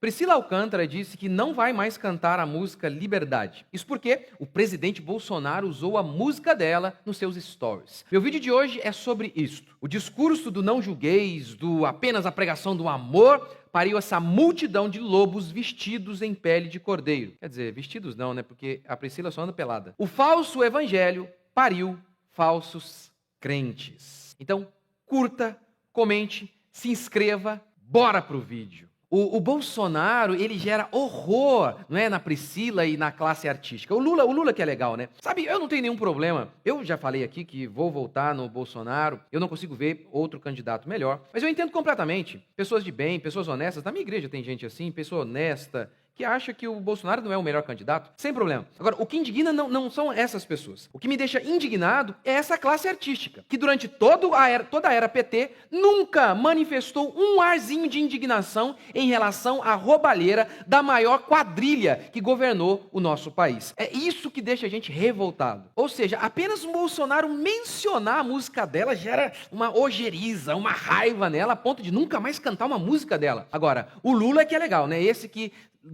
Priscila Alcântara disse que não vai mais cantar a música Liberdade. Isso porque o presidente Bolsonaro usou a música dela nos seus stories. Meu vídeo de hoje é sobre isto. O discurso do não julgueis, do apenas a pregação do amor, pariu essa multidão de lobos vestidos em pele de cordeiro. Quer dizer, vestidos não, né? Porque a Priscila só anda pelada. O falso evangelho pariu falsos crentes. Então, curta, comente, se inscreva, bora pro vídeo. O Bolsonaro, ele gera horror, não é, na Priscila e na classe artística. O Lula que é legal, né? Sabe, eu não tenho nenhum problema. Eu já falei aqui que vou votar no Bolsonaro. Eu não consigo ver outro candidato melhor. Mas eu entendo completamente. Pessoas de bem, pessoas honestas. Na minha igreja tem gente assim, pessoa honesta, que acha que o Bolsonaro não é o melhor candidato, sem problema. Agora, o que indigna não são essas pessoas. O que me deixa indignado é essa classe artística, que durante toda a era PT nunca manifestou um arzinho de indignação em relação à roubalheira da maior quadrilha que governou o nosso país. É isso que deixa a gente revoltado. Ou seja, apenas o Bolsonaro mencionar a música dela gera uma ojeriza, uma raiva nela, a ponto de nunca mais cantar uma música dela. Agora, o Lula é que é legal, né? Esse que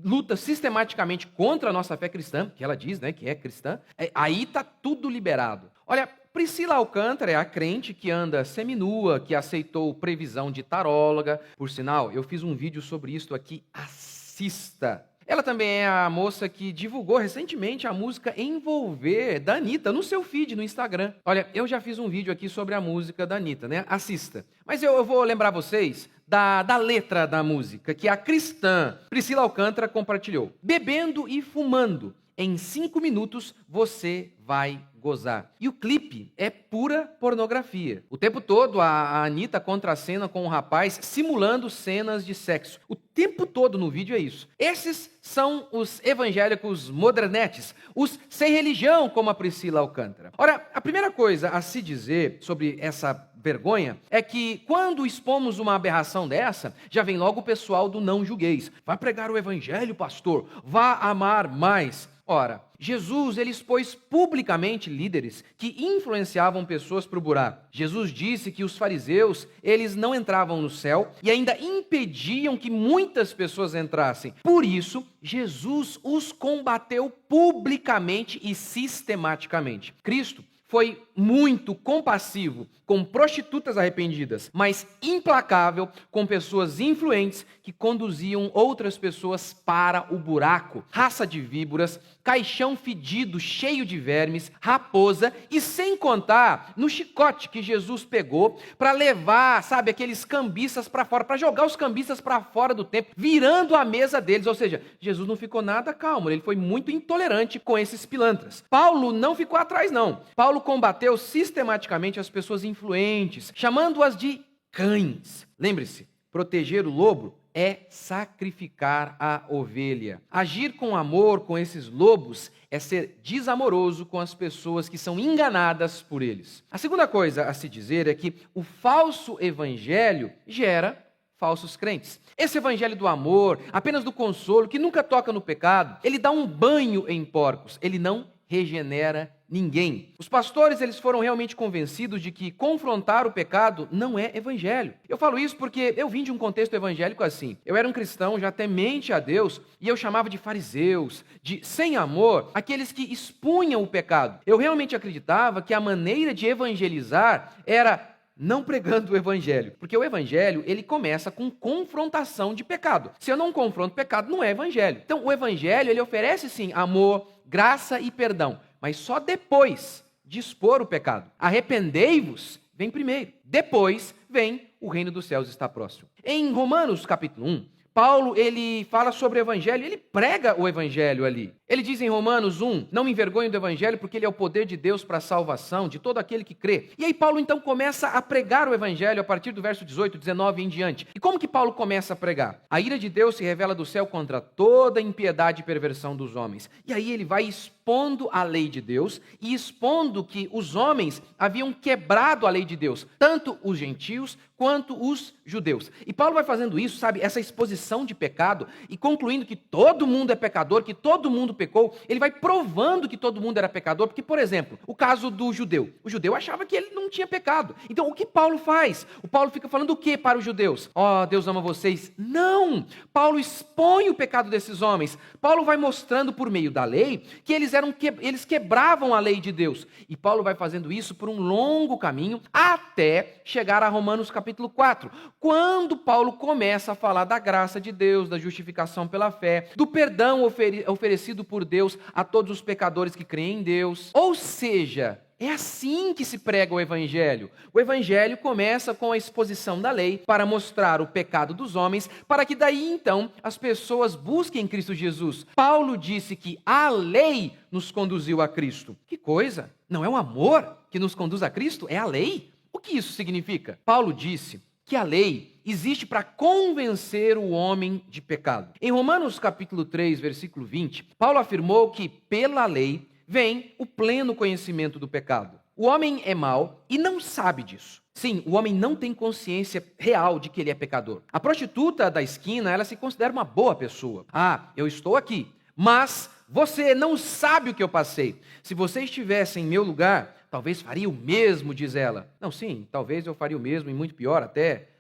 luta sistematicamente contra a nossa fé cristã, que ela diz, né, que é cristã, aí tá tudo liberado. Olha, Priscila Alcântara é a crente que anda seminua, que aceitou previsão de taróloga. Por sinal, eu fiz um vídeo sobre isso aqui, assista. Ela também é a moça que divulgou recentemente a música Envolver, da Anitta, no seu feed, no Instagram. Olha, eu já fiz um vídeo aqui sobre a música da Anitta, né? Assista. Mas eu vou lembrar vocês da letra da música, que a cristã Priscila Alcântara compartilhou. Bebendo e fumando, em 5 minutos você vai gozar. E o clipe é pura pornografia. O tempo todo a Anitta contracena com um rapaz simulando cenas de sexo. O tempo todo no vídeo é isso. Esses são os evangélicos modernetes, os sem religião, como a Priscila Alcântara. Ora, a primeira coisa a se dizer sobre essa vergonha é que quando expomos uma aberração dessa, já vem logo o pessoal do não julgueis. Vai pregar o evangelho, pastor, vá amar mais. Ora, Jesus, ele expôs publicamente líderes que influenciavam pessoas para o buraco. Jesus disse que os fariseus, eles não entravam no céu e ainda impediam que muitas pessoas entrassem. Por isso, Jesus os combateu publicamente e sistematicamente. Cristo foi muito compassivo com prostitutas arrependidas, mas implacável com pessoas influentes que conduziam outras pessoas para o buraco. Raça de víboras, caixão fedido, cheio de vermes, raposa e sem contar no chicote que Jesus pegou para levar, sabe, aqueles cambistas para fora, para jogar os cambistas para fora do templo, virando a mesa deles. Ou seja, Jesus não ficou nada calmo, ele foi muito intolerante com esses pilantras. Paulo não ficou atrás não. Paulo combateu sistematicamente as pessoas influentes, chamando-as de cães. Lembre-se, proteger o lobo é sacrificar a ovelha. Agir com amor com esses lobos é ser desamoroso com as pessoas que são enganadas por eles. A segunda coisa a se dizer é que o falso evangelho gera falsos crentes. Esse evangelho do amor, apenas do consolo, que nunca toca no pecado, ele dá um banho em porcos, ele não regenera ninguém. Os pastores, eles foram realmente convencidos de que confrontar o pecado não é evangelho. Eu falo isso porque eu vim de um contexto evangélico assim. Eu era um cristão já temente a Deus e eu chamava de fariseus, de sem amor, aqueles que expunham o pecado. Eu realmente acreditava que a maneira de evangelizar era não pregando o evangelho, porque o evangelho, ele começa com confrontação de pecado. Se eu não confronto o pecado, não é evangelho. Então, o evangelho, ele oferece sim amor, graça e perdão, mas só depois de expor o pecado. Arrependei-vos, vem primeiro. Depois vem o reino dos céus está próximo. Em Romanos capítulo 1, Paulo, ele fala sobre o evangelho, ele prega o evangelho ali. Ele diz em Romanos 1, não me envergonho do evangelho porque ele é o poder de Deus para a salvação de todo aquele que crê. E aí Paulo então começa a pregar o evangelho a partir do verso 18, 19 em diante. E como que Paulo começa a pregar? A ira de Deus se revela do céu contra toda impiedade e perversão dos homens. E aí ele vai expor expondo a lei de Deus e expondo que os homens haviam quebrado a lei de Deus, tanto os gentios quanto os judeus. E Paulo vai fazendo isso, sabe, essa exposição de pecado e concluindo que todo mundo é pecador, que todo mundo pecou. Ele vai provando que todo mundo era pecador, porque, por exemplo, o caso do judeu. O judeu achava que ele não tinha pecado. Então, o que Paulo faz? O Paulo fica falando o que para os judeus? Ó, Deus ama vocês. Não! Paulo expõe o pecado desses homens. Paulo vai mostrando por meio da lei que eles quebravam a lei de Deus. E Paulo vai fazendo isso por um longo caminho até chegar a Romanos capítulo 4, quando Paulo começa a falar da graça de Deus, da justificação pela fé, do perdão oferecido por Deus a todos os pecadores que creem em Deus. Ou seja, é assim que se prega o Evangelho. O Evangelho começa com a exposição da lei para mostrar o pecado dos homens, para que daí então as pessoas busquem Cristo Jesus. Paulo disse que a lei nos conduziu a Cristo. Que coisa! Não é o amor que nos conduz a Cristo? É a lei? O que isso significa? Paulo disse que a lei existe para convencer o homem de pecado. Em Romanos capítulo 3, versículo 20, Paulo afirmou que pela lei vem o pleno conhecimento do pecado. O homem é mau e não sabe disso. Sim, o homem não tem consciência real de que ele é pecador. A prostituta da esquina, ela se considera uma boa pessoa. Ah, eu estou aqui, mas você não sabe o que eu passei. Se você estivesse em meu lugar, talvez faria o mesmo, diz ela. Não, sim, talvez eu faria o mesmo e muito pior até.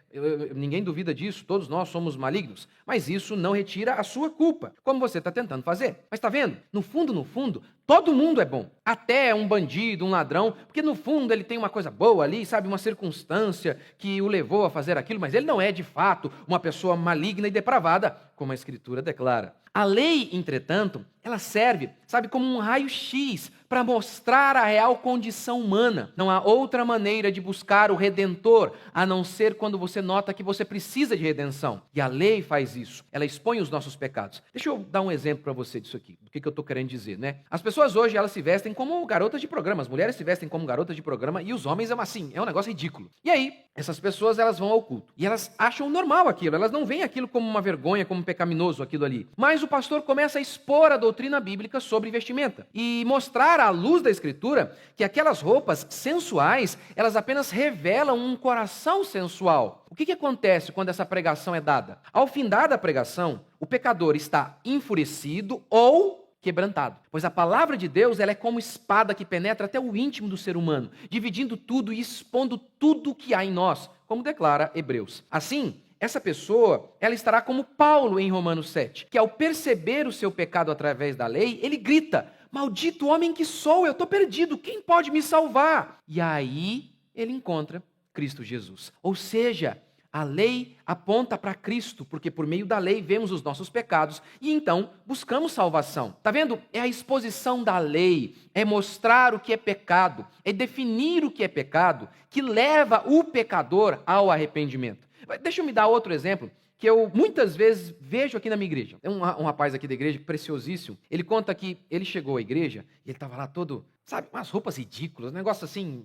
Ninguém duvida disso, todos nós somos malignos. Mas isso não retira a sua culpa, como você está tentando fazer. Mas está vendo? No fundo, todo mundo é bom. Até um bandido, um ladrão, porque no fundo ele tem uma coisa boa ali, sabe? Uma circunstância que o levou a fazer aquilo, mas ele não é de fato uma pessoa maligna e depravada, como a Escritura declara. A lei, entretanto, ela serve, sabe, como um raio-x para mostrar a real condição humana. Não há outra maneira de buscar o Redentor, a não ser quando você nota que você precisa de redenção. E a lei faz isso. Ela expõe os nossos pecados. Deixa eu dar um exemplo para você disso aqui, do que eu estou querendo dizer, né? As pessoas hoje, elas se vestem como garotas de programa. As mulheres se vestem como garotas de programa e os homens é um negócio ridículo. E aí, essas pessoas, elas vão ao culto. E elas acham normal aquilo. Elas não veem aquilo como uma vergonha, como pecaminoso, aquilo ali. Mas o pastor começa a expor a doutrina bíblica sobre vestimenta e mostrar à luz da Escritura que aquelas roupas sensuais, elas apenas revelam um coração sensual. O que acontece quando essa pregação é dada? Ao findar da pregação, o pecador está enfurecido ou quebrantado. Pois a palavra de Deus, ela é como espada que penetra até o íntimo do ser humano, dividindo tudo e expondo tudo o que há em nós, como declara Hebreus. Assim, essa pessoa, ela estará como Paulo em Romanos 7, que ao perceber o seu pecado através da lei, ele grita: maldito homem que sou, eu estou perdido, quem pode me salvar? E aí ele encontra Cristo Jesus. Ou seja, a lei aponta para Cristo, porque por meio da lei vemos os nossos pecados e então buscamos salvação. Tá vendo? É a exposição da lei, é mostrar o que é pecado, é definir o que é pecado, que leva o pecador ao arrependimento. Deixa eu me dar outro exemplo que eu muitas vezes vejo aqui na minha igreja. Tem um rapaz aqui da igreja, preciosíssimo. Ele conta que ele chegou à igreja e ele estava lá todo, sabe, umas roupas ridículas, um negócio assim,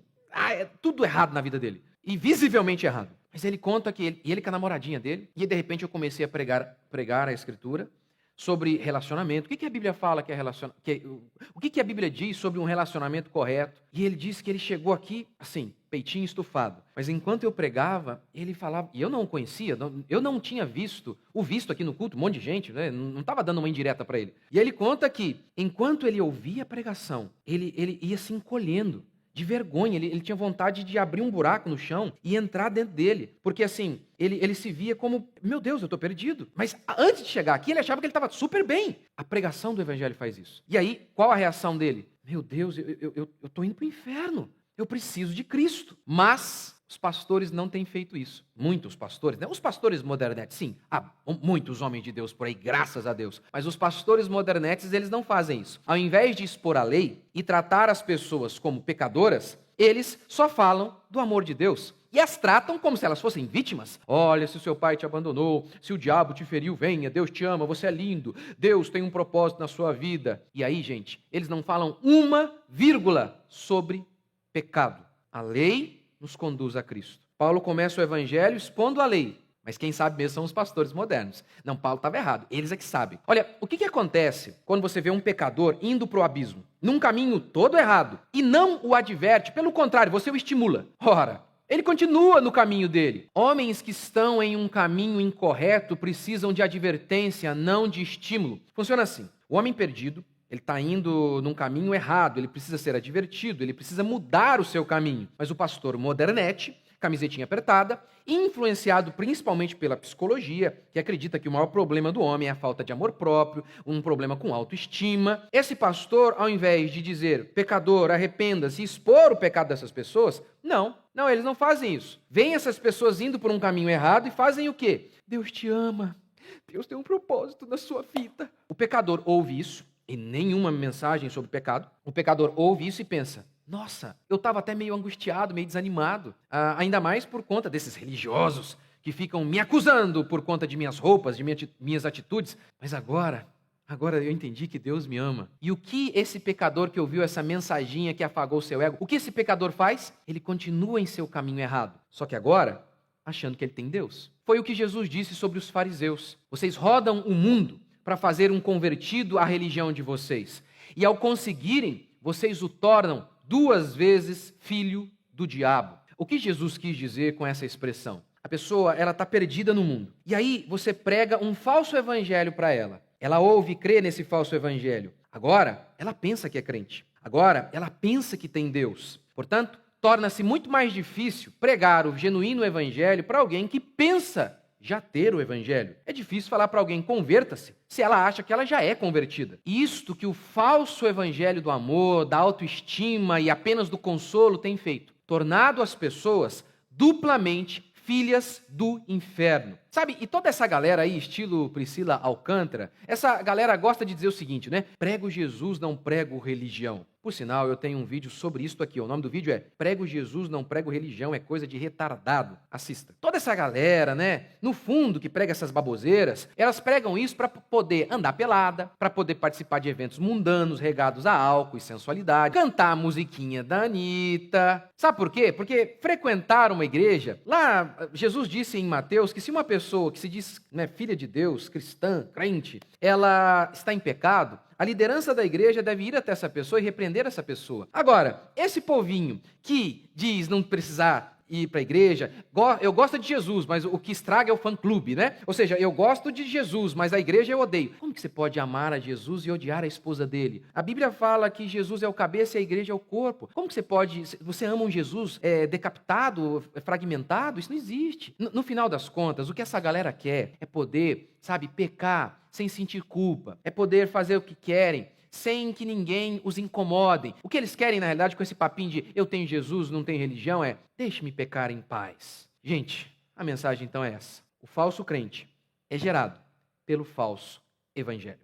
tudo errado na vida dele. E visivelmente errado. Mas ele conta que ele com a namoradinha dele, e de repente eu comecei a pregar a Escritura sobre relacionamento. O que a Bíblia fala que é relacionamento? O que a Bíblia diz sobre um relacionamento correto? E ele disse que ele chegou aqui, assim, peitinho estufado. Mas enquanto eu pregava, ele falava, e eu não o conhecia, eu não tinha visto aqui no culto, um monte de gente, né? Não estava dando uma indireta para ele. E ele conta que, enquanto ele ouvia a pregação, ele ia se encolhendo de vergonha, ele tinha vontade de abrir um buraco no chão e entrar dentro dele, porque assim, ele se via como, meu Deus, eu estou perdido. Mas antes de chegar aqui, ele achava que ele estava super bem. A pregação do Evangelho faz isso. E aí, qual a reação dele? Meu Deus, eu estou indo para o inferno, eu preciso de Cristo. Mas os pastores não têm feito isso. Muitos pastores, né? Os pastores modernetes, sim, há muitos homens de Deus por aí, graças a Deus. Mas os pastores modernetes, eles não fazem isso. Ao invés de expor a lei e tratar as pessoas como pecadoras, eles só falam do amor de Deus. E as tratam como se elas fossem vítimas. Olha, se o seu pai te abandonou, se o diabo te feriu, venha, Deus te ama, você é lindo, Deus tem um propósito na sua vida. E aí, gente, eles não falam uma vírgula sobre pecado. A lei nos conduz a Cristo. Paulo começa o evangelho expondo a lei, Mas quem sabe mesmo são os pastores modernos. Não, Paulo estava errado, eles é que sabem. Olha, o que acontece quando você vê um pecador indo para o abismo, num caminho todo errado, e não o adverte, pelo contrário, você o estimula? Ora, ele continua no caminho dele. Homens que estão em um caminho incorreto precisam de advertência, não de estímulo. Funciona assim, o homem perdido, ele está indo num caminho errado, ele precisa ser advertido, ele precisa mudar o seu caminho. Mas o pastor modernete, camisetinha apertada, influenciado principalmente pela psicologia, que acredita que o maior problema do homem é a falta de amor próprio, um problema com autoestima. Esse pastor, ao invés de dizer, pecador, arrependa-se e expor o pecado dessas pessoas, não, eles não fazem isso. Vêm essas pessoas indo por um caminho errado e fazem o quê? Deus te ama, Deus tem um propósito na sua vida. O pecador ouve isso, e nenhuma mensagem sobre pecado, o pecador ouve isso e pensa, nossa, eu estava até meio angustiado, meio desanimado, ainda mais por conta desses religiosos que ficam me acusando por conta de minhas roupas, de minhas atitudes, mas agora eu entendi que Deus me ama. E o que esse pecador que ouviu essa mensaginha que afagou seu ego, o que esse pecador faz? Ele continua em seu caminho errado, só que agora, achando que ele tem Deus. Foi o que Jesus disse sobre os fariseus. Vocês rodam o mundo para fazer um convertido à religião de vocês. E ao conseguirem, vocês o tornam 2 vezes filho do diabo. O que Jesus quis dizer com essa expressão? A pessoa, ela está perdida no mundo. E aí você prega um falso evangelho para ela. Ela ouve e crê nesse falso evangelho. Agora, ela pensa que é crente. Agora, ela pensa que tem Deus. Portanto, torna-se muito mais difícil pregar o genuíno evangelho para alguém que pensa já ter o evangelho. É difícil falar para alguém converta-se se ela acha que ela já é convertida. Isto que o falso evangelho do amor, da autoestima e apenas do consolo tem feito, tornado as pessoas duplamente filhas do inferno. Sabe, e toda essa galera aí, estilo Priscila Alcântara, essa galera gosta de dizer o seguinte, né? Prego Jesus, não prego religião. Por sinal, eu tenho um vídeo sobre isso aqui. O nome do vídeo é Prego Jesus, não prego religião, é coisa de retardado. Assista. Toda essa galera, né, no fundo, que prega essas baboseiras, elas pregam isso para poder andar pelada, para poder participar de eventos mundanos, regados a álcool e sensualidade, cantar a musiquinha da Anitta. Sabe por quê? Porque frequentar uma igreja, lá Jesus disse em Mateus que se uma pessoa que se diz, né, filha de Deus, cristã, crente, ela está em pecado, a liderança da igreja deve ir até essa pessoa e repreender essa pessoa. Agora, esse povinho que diz não precisar ir para a igreja, eu gosto de Jesus, mas o que estraga é o fã-clube, né? Ou seja, eu gosto de Jesus, mas a igreja eu odeio. Como que você pode amar a Jesus e odiar a esposa dele? A Bíblia fala que Jesus é o cabeça e a igreja é o corpo. Como que você ama um Jesus decapitado, fragmentado? Isso não existe. No final das contas, o que essa galera quer é poder, sabe, pecar sem sentir culpa, é poder fazer o que querem, sem que ninguém os incomodem. O que eles querem, na realidade, com esse papinho de eu tenho Jesus, não tenho religião, é deixe-me pecar em paz. Gente, a mensagem então é essa. O falso crente é gerado pelo falso evangelho.